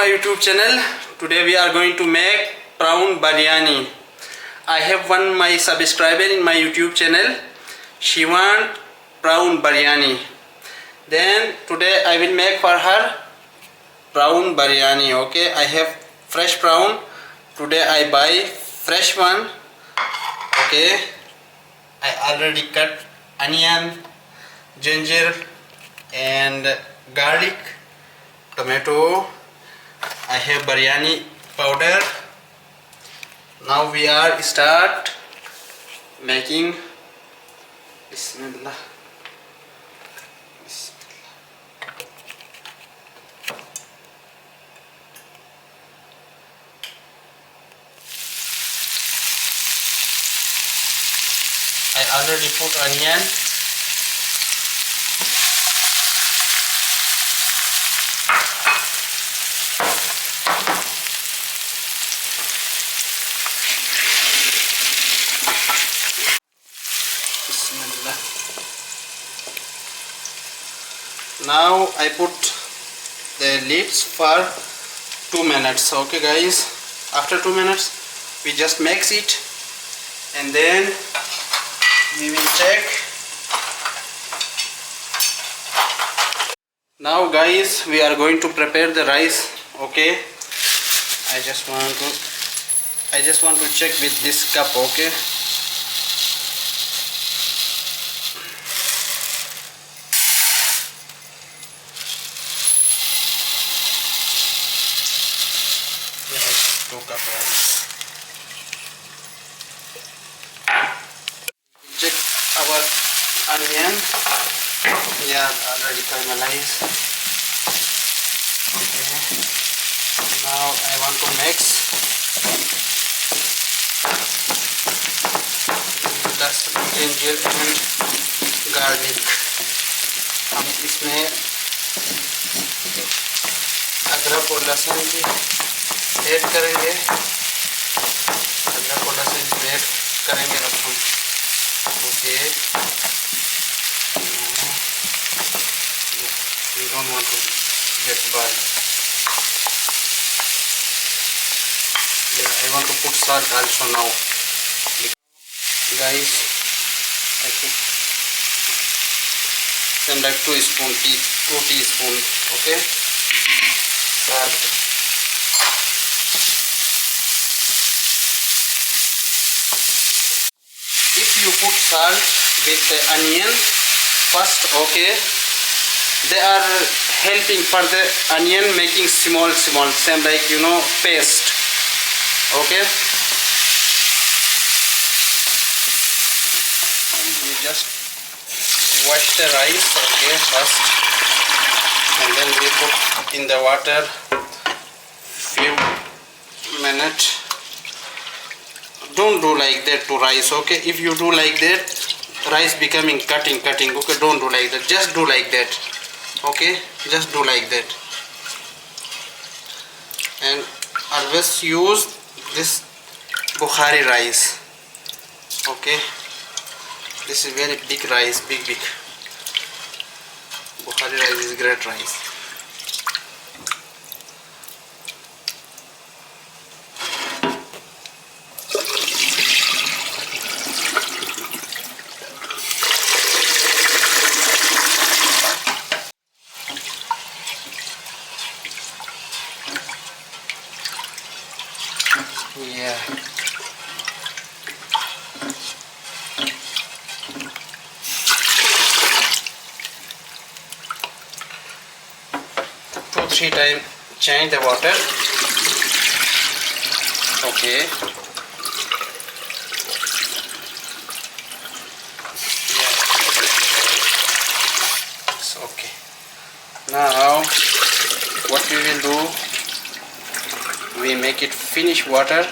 my YouTube channel. Today we are going to make prawn biryani. I have one my subscriber in my YouTube channel. She want prawn biryani. Then today I will make for her prawn biryani. Okay, I have fresh prawn. Today I buy fresh one. Okay, I already cut onion, ginger and garlic, tomato. I have biryani powder. Now we are start making. Bismillah. I already put onion. Bismillah. Now I put the lids for 2 minutes. Okay guys, after 2 minutes we just mix it and then we will check. Now guys, we are going to prepare the rice. Okay, I just want to check with this cup. Okay, yes, 2 cup rice. Check our onion. Yeah, already caramelized. Okay, now I want to mix the ginger and garlic. हम इसमें अदरक और लहसुन भी add करेंगे. अदरक और लहसुन भी ऐड करेंगे अब हम. Okay, we don't want to get burned. Yeah, I want to put salt also now. Guys, I put then like 2 teaspoons. Okay, salt. If you put salt with the onion first, okay, they are helping for the onion making small same like paste. Okay, and we just wash the rice. Okay, first, and then we put in the water few minutes. Don't do like that to rice. Okay, if you do like that, rice becoming cutting. Okay, don't do like that. Just do like that. Okay, just do like that. And always use this Bukhari rice. Okay, this is very big rice, big. Bukhari rice is great rice. Yeah. Two, 3 times change the water. Okay. Yeah. It's okay. Now what we will do, we make it finish water.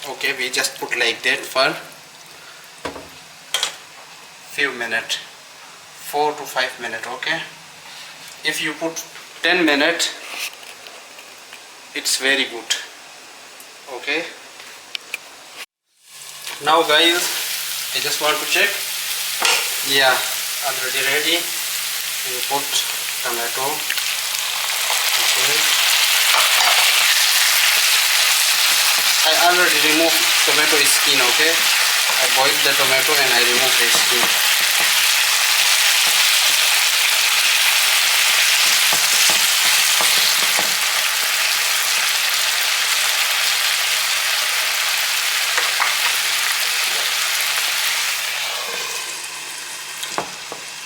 Okay, we just put like that for few minutes, 4 to 5 minutes. Okay, if you put 10 minutes, it's very good. Okay, now guys, I just want to check. Yeah, already ready. We put tomato. Okay, I already removed tomato skin, okay? I boiled the tomato and I removed the skin.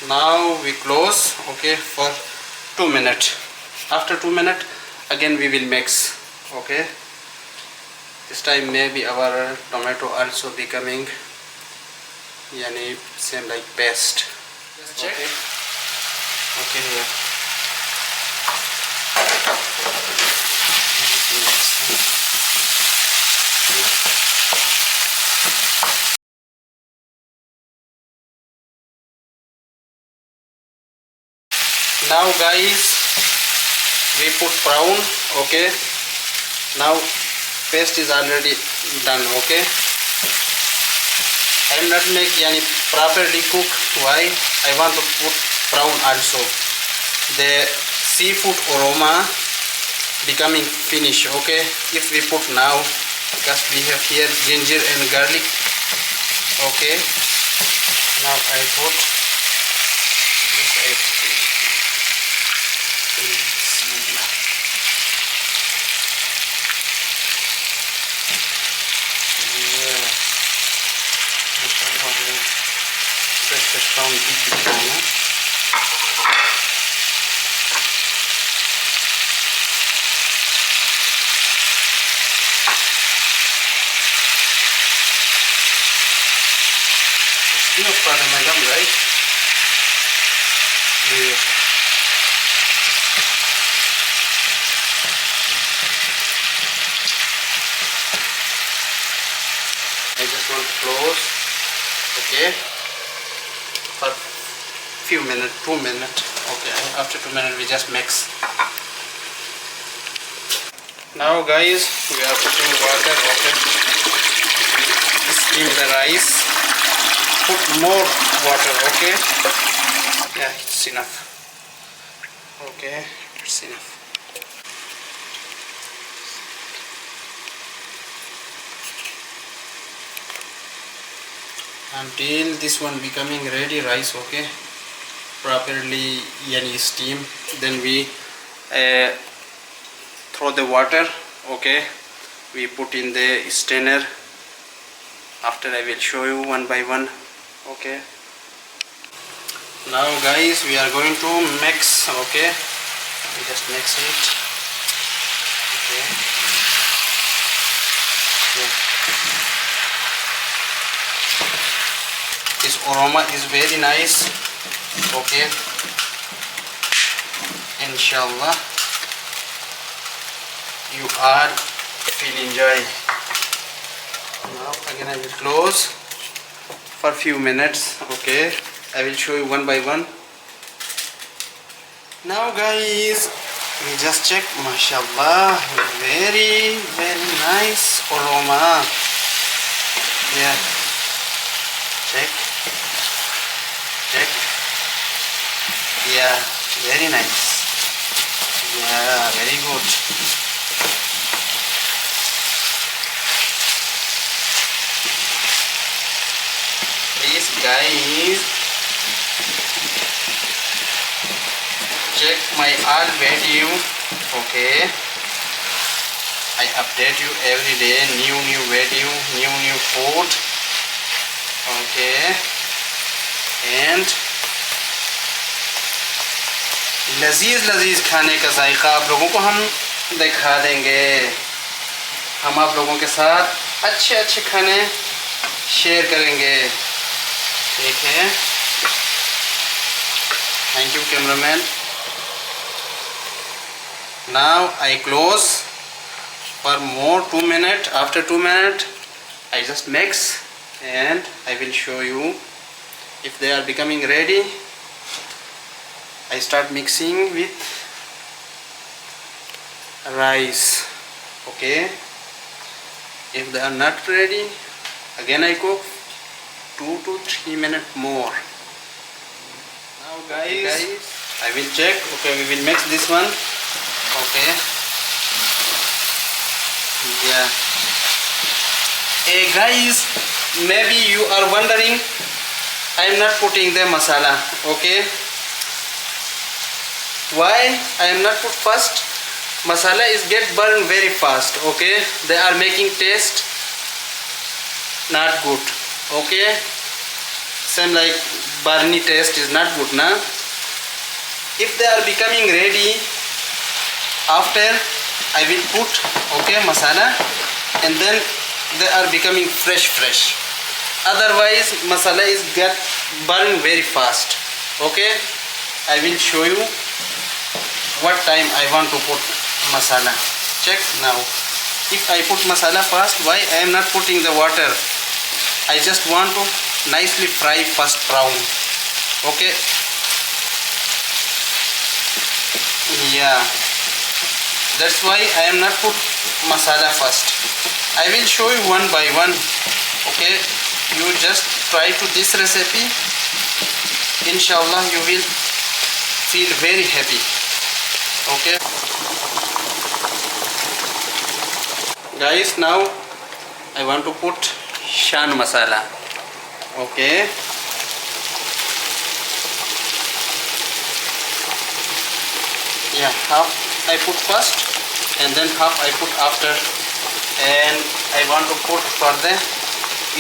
Now we close, okay, for 2 minutes. After 2 minutes again we will mix, okay. This time maybe our tomato also becoming yani same like paste. Just check. Okay, here. Now guys, we put prawn, okay. Now paste is already done, okay. I am not make yani properly cook. Why? I want to put prawn also. The seafood aroma becoming finish, okay. If we put now, because we have here ginger and garlic, okay. Now I put this. Fresh from big China. It's enough for the madam, right? Yeah. I just want to close, okay, for few minutes, 2 minutes, okay. After 2 minutes we just mix. Now guys, we are putting water, okay. Steam the rice, put more water, okay. Yeah, it's enough, okay, it's enough. Until this one becoming ready rice, okay, properly yani steam, then we throw the water, okay, we put in the strainer. After I will show you one by one, okay. Now guys, we are going to mix, okay, we just mix it, okay. Yeah. This aroma is very nice, okay. Inshallah you all will enjoy. Now again I will close for few minutes, okay. I will show you one by one. Now guys, we just check, mashallah, very nice aroma. Yeah, check. Yeah, very nice. Yeah, very good. Please guys, check my all video, okay. I update you every day, new video, new food, okay. And लजीज खाने का जायका आप लोगों को हम दिखा देंगे। हम आप लोगों के साथ अच्छे खाने शेयर करेंगे, ठीक है। Thank you cameraman. Now I close for more 2 minutes. After 2 minutes I just mix and I will show you if they are becoming ready. I start mixing with rice, okay. If they are not ready, again I cook 2 to 3 minutes more. Now guys, I will check, okay, we will mix this one, okay. Yeah, Hey guys, maybe you are wondering, I am not putting the masala, okay? Why I am not put first? Masala is get burned very fast, okay? They are making taste not good, okay? Same like burny taste is not good, na? If they are becoming ready, after I will put, okay, masala, and then they are becoming fresh. Otherwise masala is get burned very fast, okay? I will show you what time I want to put masala. Check now. If I put masala first, why I am not putting the water? I just want to nicely fry first prawn, okay? Yeah, that's why I am not put masala first. I will show you one by one, okay? You just try to this recipe, inshallah you will feel very happy, okay? Guys, now I want to put shan masala, okay? Yeah, half I put first and then half I put after, and I want to put for the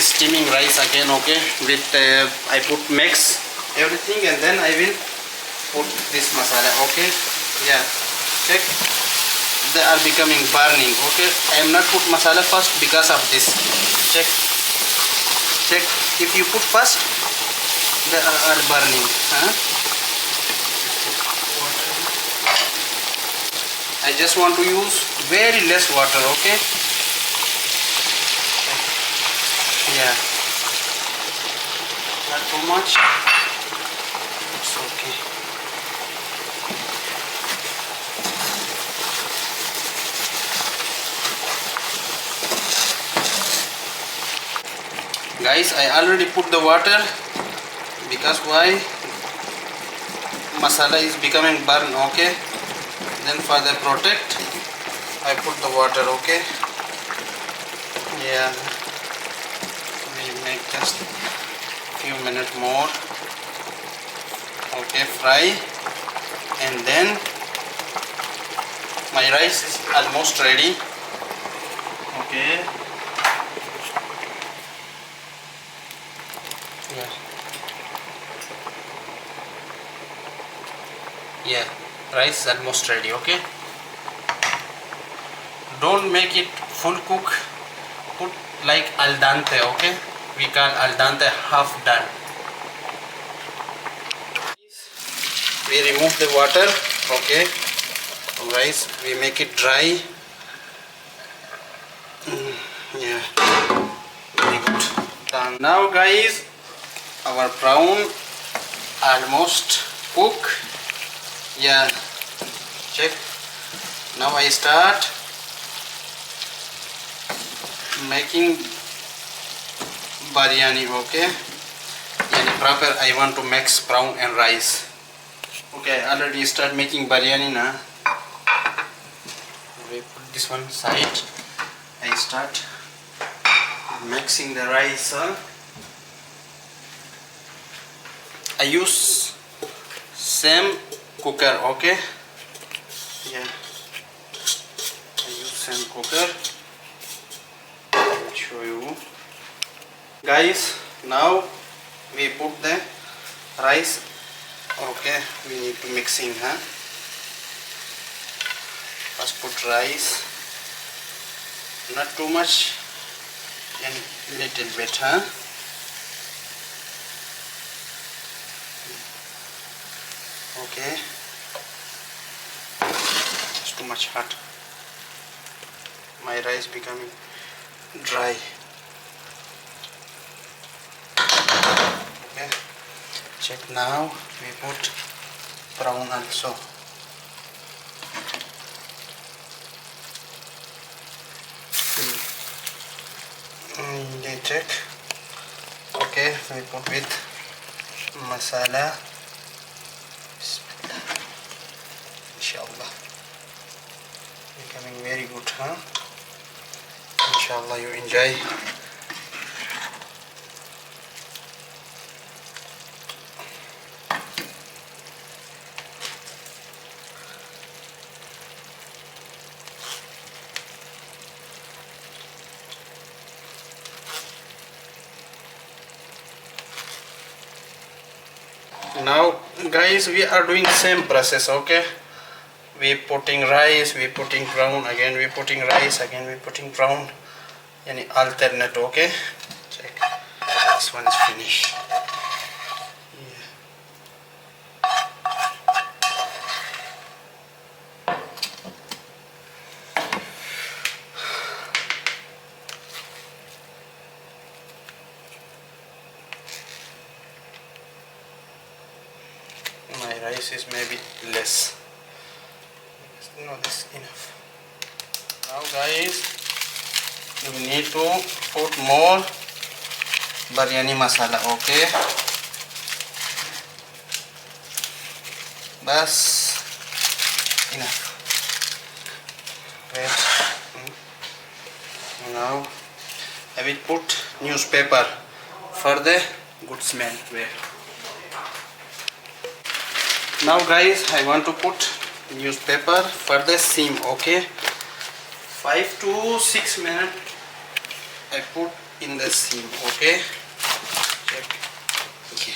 steaming rice again, okay? With I put mix everything and then I will put this masala, okay? Yeah, check, they are becoming burning, okay? I am not put masala first because of this. Check, if you put first, they are burning, huh? I just want to use very less water, okay? Yeah, not too much, it's okay. Guys, I already put the water because why? Masala is becoming burn, okay? Then for the protect, I put the water, okay? Yeah, we make just few minutes more, okay? Fry, and then my rice is almost ready, okay? Yeah, rice is almost ready, okay? Don't make it full cook, put like al dente, okay? We call al dente half done. We remove the water, okay? Rice, we make it dry. Yeah, very good. Done. Now guys, our prawn almost cook. Yeah, check. Now I start making biryani, okay? Yani proper I want to mix prawn and rice. Okay, I already start making biryani now. We put this one side. I start mixing the rice. I use same cooker, okay? Yeah, I use same cooker. I'll show you. Guys, now we put the rice, okay? We need to mixing, huh? First put rice, not too much, and little bit, huh? Okay, it's too much hot. My rice becoming dry. Okay, check now. We put prawn also. They check. Okay, we put with masala. Inshallah, becoming very good, huh? Inshallah you enjoy Now guys, we are doing same process. Okay, we putting rice, we putting prawn, again we putting rice, again we putting prawn, yani alternate. Okay, check, this one is finished. My rice is maybe less. No, this is enough. Now guys, you need to put more biryani masala. Okay, bas enough. Wait. Now I will put newspaper for the good smell. Wait. Now guys, I want to put newspaper for the seam. Okay, 5 to 6 minutes I put in the seam. Okay, check. Okay.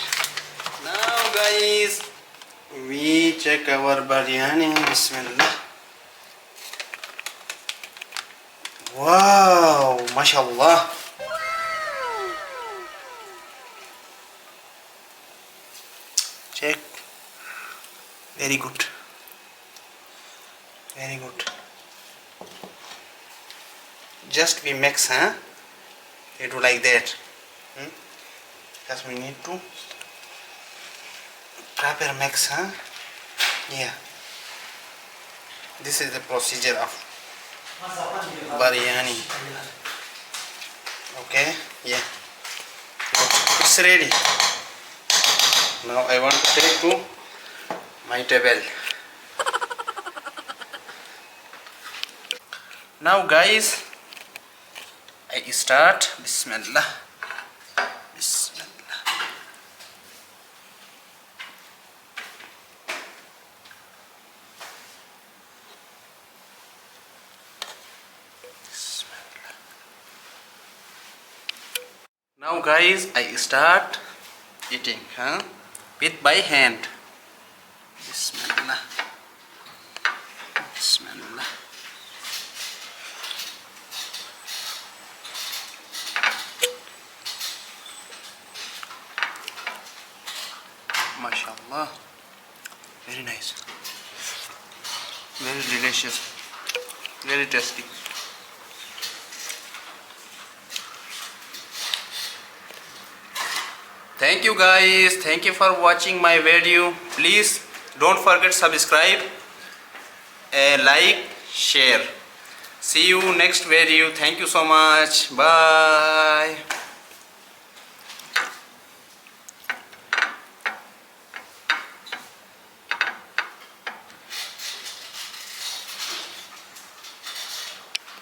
Now guys, we check our biryani. Bismillah. Wow, mashallah. Check. Very good. Very good. Just we mix, huh? We do like that. Because we need to proper mix, huh? Yeah. This is the procedure of biryani. Okay. Yeah. It's ready. Now I want to take to my table. Now guys, I start. Bismillah. Bismillah. Bismillah. Now guys, I start eating, huh? With by hand. Bismillah. Bismillah. MashaAllah. Very nice. Very delicious. Very tasty. Thank you guys. Thank you for watching my video. Please don't forget subscribe, like, share. See you next video. Thank you so much. Bye.